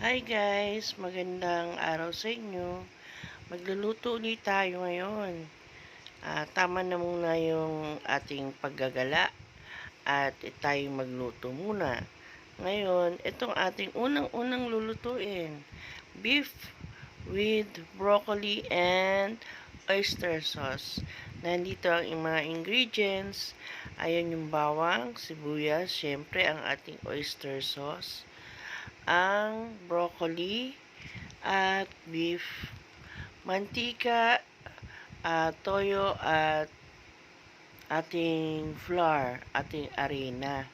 Hi guys, magandang araw sa inyo. Magluluto ulit tayo ngayon. Tama na muna yung ating paggagala at tayo magluto muna. Ngayon, itong ating unang-unang lulutuin. Beef with broccoli and oyster sauce. Nandito ang mga ingredients. Ayan yung bawang, sibuyas, syempre ang ating oyster sauce, ang broccoli at beef, mantika, toyo at ating flour, ating arena.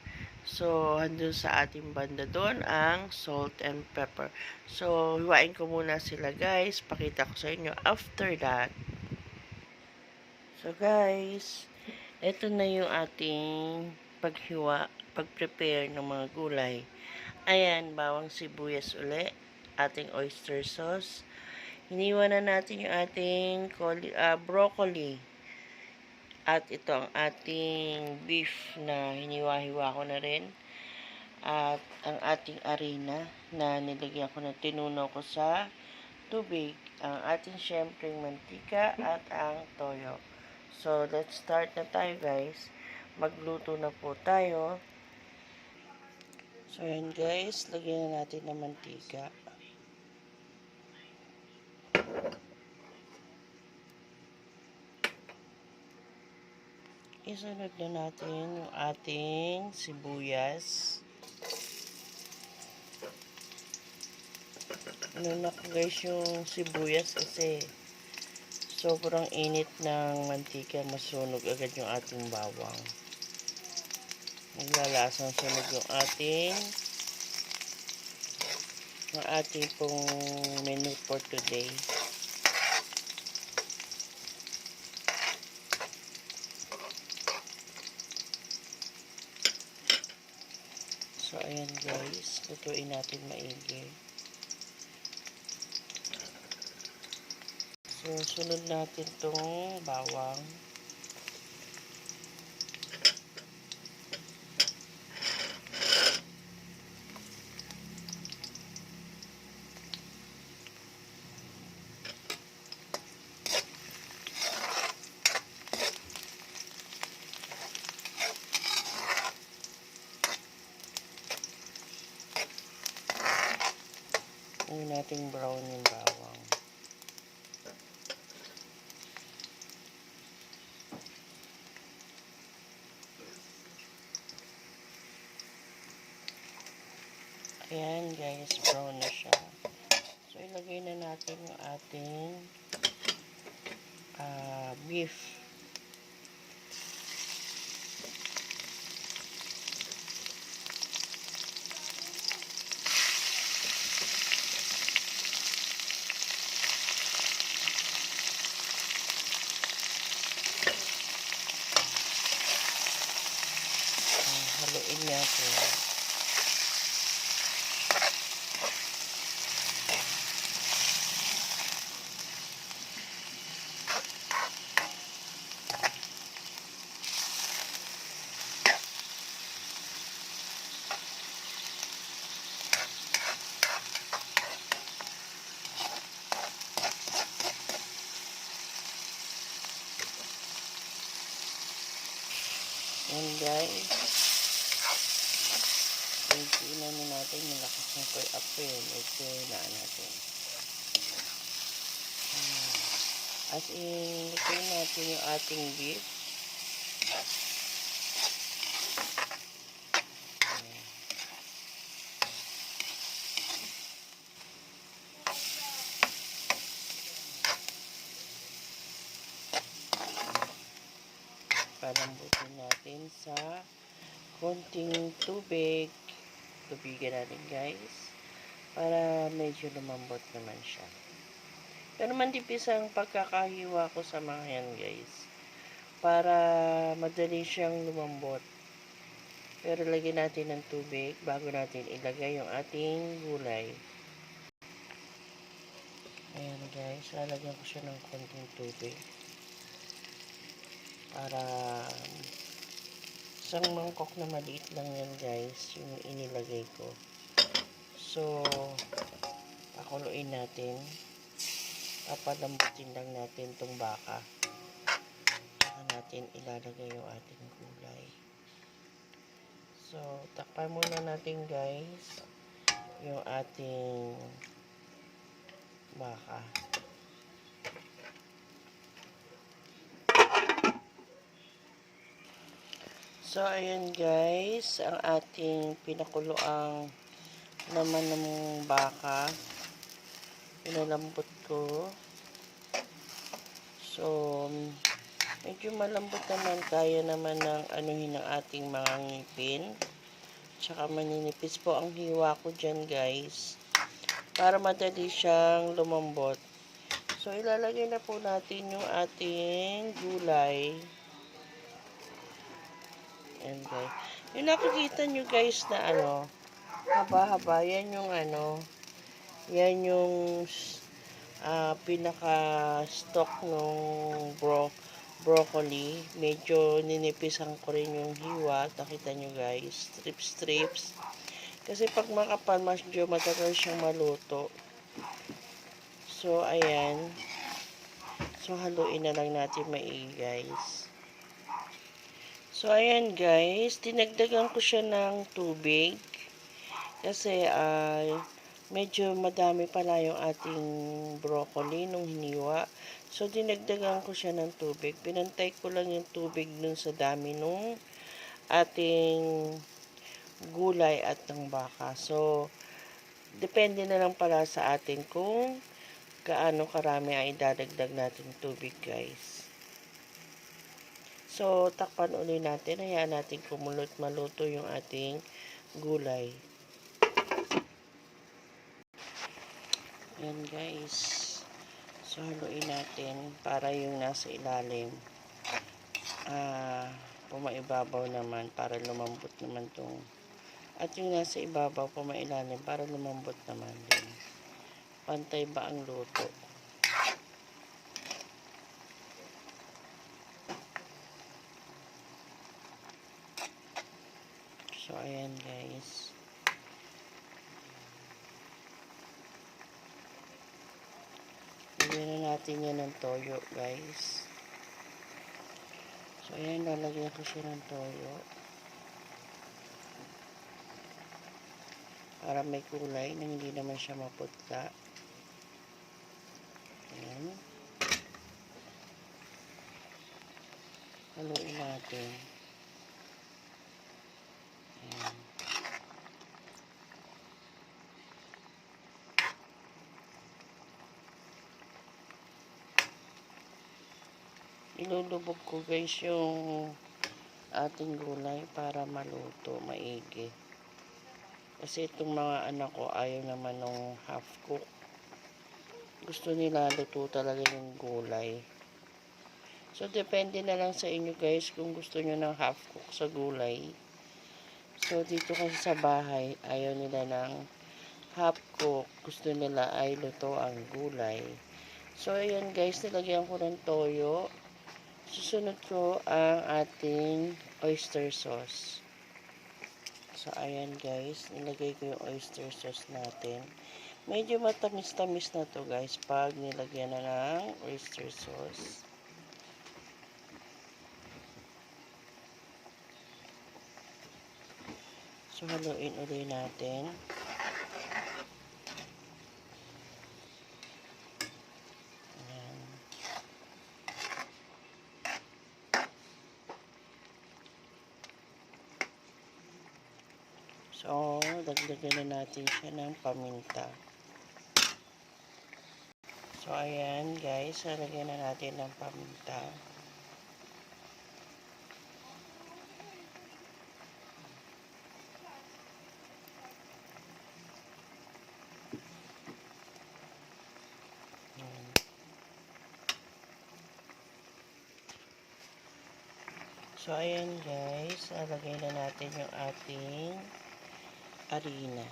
So, handun sa ating banda doon ang salt and pepper. So, hiwain ko muna sila guys. Pakita ko sa inyo after that. So guys, ito na yung ating pag-prepare ng mga gulay. Ayan, bawang sibuyas uli, ating oyster sauce. Hiniwa na natin yung ating broccoli. At ito ang ating beef na hiniwa-hiwa ko na rin. At ang ating arena na nilagyan ko na tinunaw ko sa tubig. Ang ating syempre mantika at ang toyo. So, let's start na tayo guys. Magluto na po tayo. So, ayan guys, lagyan na natin ng mantika. Isunod na natin yung ating sibuyas. Inuna ko guys yung sibuyas kasi sobrang init ng mantika, masunog agad yung ating bawang. Naglalasang sunog yung ating pong menu for today. So, ayan guys, lutuin natin maigi. So, sunod natin tong bawang. Ngayon natin brown yung bawang. Ayan guys, brown na siya. So, ilagay na natin yung ating beef. Haluin natin. And guys, tingnan natin yung lakas ng apoy. Medyo hinaan natin. As in, tingnan natin yung ating beef. Palambutin natin sa konting tubig. Tubigan natin guys. Para medyo lumambot naman siya. Pero manipis ang pagkakahiwa ko sa mga yan guys. Para madali siyang lumambot. Pero lagyan natin ng tubig bago natin ilagay yung ating gulay. Ayan guys, lalagyan ko siya ng konting tubig. Para isang mangkok na maliit lang yan guys, yung inilagay ko. So, pakuluin natin. Papalambutin lang natin itong baka. Saka natin ilalagay yung ating gulay. So, takpan muna natin guys yung ating baka. So, ayan guys, ang ating pinakuluang naman ng baka. Pinalambot ko. So, medyo malambot naman. Kaya naman ng anuhin ng ating mga ngipin. Tsaka maninipis po ang hiwa ko dyan guys. Para madali siyang lumambot. So, ilalagay na po natin yung ating gulay. Ayan guys. Yung nakikita nyo guys na haba-haba, yan yung yan yung pinaka-stock ng broccoli. Medyo ninipisan ko rin yung hiwa. Nakita nyo guys, strips. Kasi pag makapal, medyo matagal siyang maluto. So, ayan. So, haluin na lang natin maigi guys. So, ayan guys, dinagdagan ko siya ng tubig kasi medyo madami pala yung ating broccoli nung hiniwa. So, dinagdagan ko siya ng tubig. Pinantay ko lang yung tubig dun sa dami nung ating gulay at ng baka. So, depende na lang pala sa atin kung gaano karami ay idadagdag natin tubig guys. So, takpan ulit natin. Hayaan natin kumulot maluto yung ating gulay. Ayan guys. So, haluin natin para yung nasa ilalim pumaibabaw naman para lumambot naman tong at yung nasa ibabaw pumailalim para lumambot naman din. Pantay ba ang luto? So, ayan guys. Lagyan na natin yan ng toyo guys. So, ayan, lalagyan ko siya ng toyo. Para may kulay na hindi naman siya maputla. Ayan. Haluin natin. Ayan. Ilulubog ko guys yung ating gulay para maluto maigi. Kasi itong mga anak ko ayaw naman ng half cook. Gusto nila luto talaga yung gulay. So, depende na lang sa inyo guys kung gusto nyo ng half cook sa gulay. So, dito kasi sa bahay, ayaw nila ng half cook. Gusto nila ay luto ang gulay. So, ayan guys, nilagyan ko ng toyo. Susunod ko ang ating oyster sauce. So, ayan guys, nilagay ko yung oyster sauce natin. Medyo matamis-tamis na to guys pag nilagyan na ng oyster sauce. So, haluin ulit natin. Ayan. So, dagdagan na natin siya ng paminta. So, ayan guys, lagyan na natin ng paminta. Ayan. So, ayan guys, lagay na natin yung ating harina.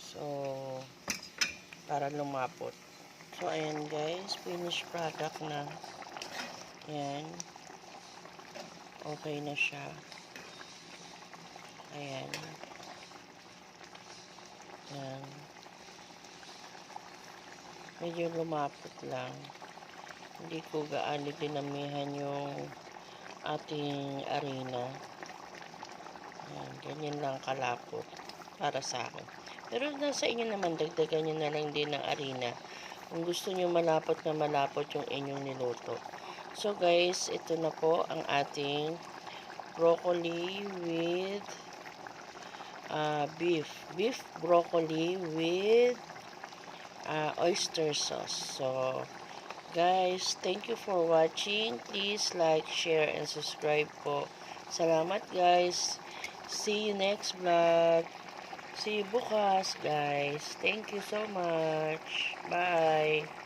So, para lumapot. So, ayan guys, finished product na. Ayan. Okay na siya. Ayan. Medyo lumapot lang. Hindi ko gaano dinamihan yung ating arena. Ayan, ganyan lang kalapot para sa akin. Pero nasa inyo naman, dagdagan nyo na lang din ng arena. Kung gusto nyo malapot na malapot yung inyong niluto. So guys, ito na po ang ating broccoli with beef. Beef broccoli with oyster sauce. So, guys, thank you for watching. Please like, share, and subscribe po. Salamat guys. See you next vlog. See you bukas guys. Thank you so much. Bye.